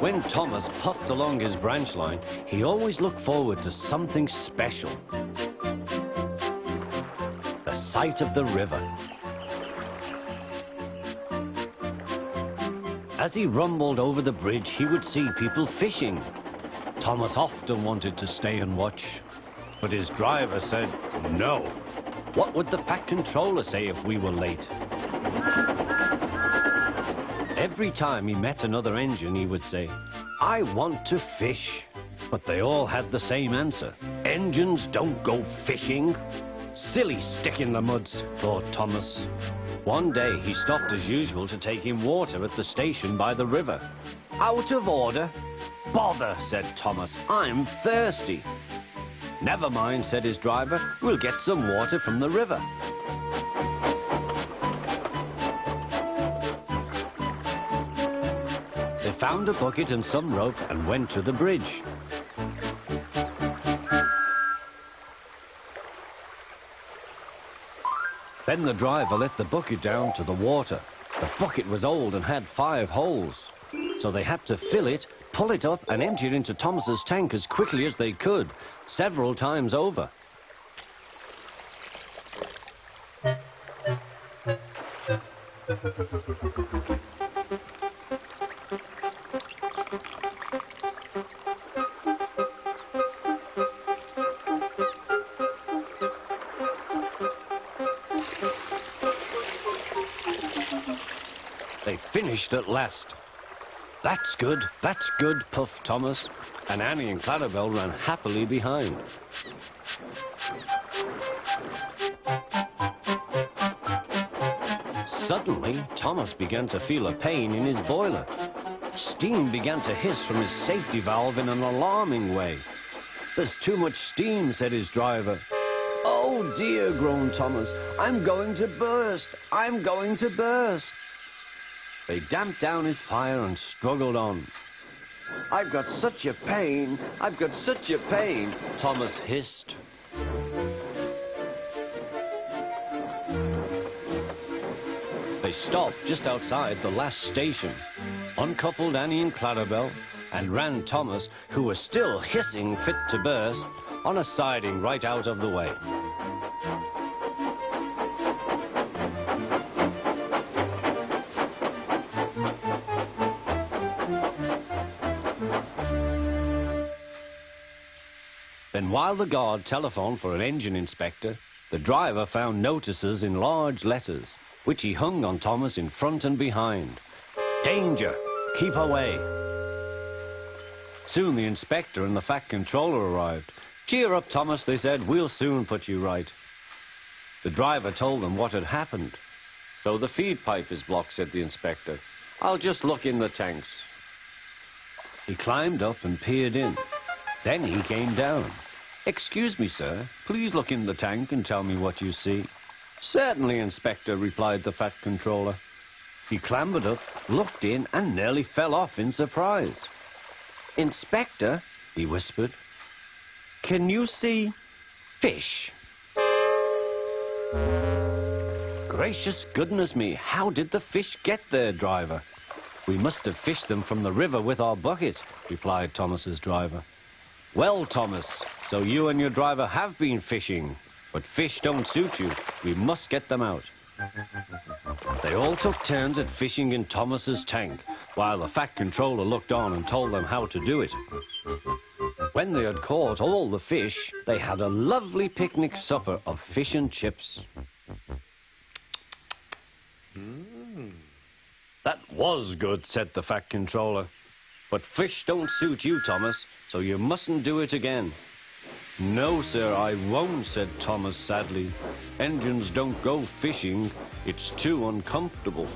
When Thomas puffed along his branch line, he always looked forward to something special. The sight of the river. As he rumbled over the bridge, he would see people fishing. Thomas often wanted to stay and watch, but his driver said no. What would the Fat Controller say if we were late? Every time he met another engine, he would say, "I want to fish." But they all had the same answer. "Engines don't go fishing." Silly stick in the muds, thought Thomas. One day he stopped as usual to take him water at the station by the river. "Out of order." "Bother," said Thomas, "I'm thirsty." "Never mind," said his driver, "we'll get some water from the river." They found a bucket and some rope and went to the bridge. Then the driver let the bucket down to the water. The bucket was old and had 5 holes, so they had to fill it, pull it up and empty it into Thomas's tank as quickly as they could, several times over. They finished at last. That's good, puffed Thomas, and Annie and Clarabelle ran happily behind. Suddenly, Thomas began to feel a pain in his boiler. Steam began to hiss from his safety valve in an alarming way. "There's too much steam," said his driver. "Oh dear," groaned Thomas, "I'm going to burst, I'm going to burst." They damped down his fire and struggled on. "I've got such a pain, I've got such a pain," Thomas hissed. They stopped just outside the last station, uncoupled Annie and Clarabelle, and ran Thomas, who was still hissing fit to burst, on a siding right out of the way. Then while the guard telephoned for an engine inspector, the driver found notices in large letters, which he hung on Thomas in front and behind. "Danger! Keep away!" Soon the inspector and the Fat Controller arrived. "Cheer up, Thomas," they said, "we'll soon put you right." The driver told them what had happened. "So the feed pipe is blocked," said the inspector. "I'll just look in the tanks." He climbed up and peered in. Then he came down. "Excuse me, sir, please look in the tank and tell me what you see." "Certainly, Inspector," replied the Fat Controller. He clambered up, looked in, and nearly fell off in surprise. "Inspector," he whispered, "can you see fish?" "Gracious goodness me, how did the fish get there, driver?" "We must have fished them from the river with our bucket," replied Thomas's driver. "Well, Thomas, so you and your driver have been fishing, but fish don't suit you. We must get them out." They all took turns at fishing in Thomas's tank, while the Fat Controller looked on and told them how to do it. When they had caught all the fish, they had a lovely picnic supper of fish and chips. "That was good," said the Fat Controller. "But fish don't suit you, Thomas, so you mustn't do it again." "No, sir, I won't," said Thomas sadly. "Engines don't go fishing. It's too uncomfortable."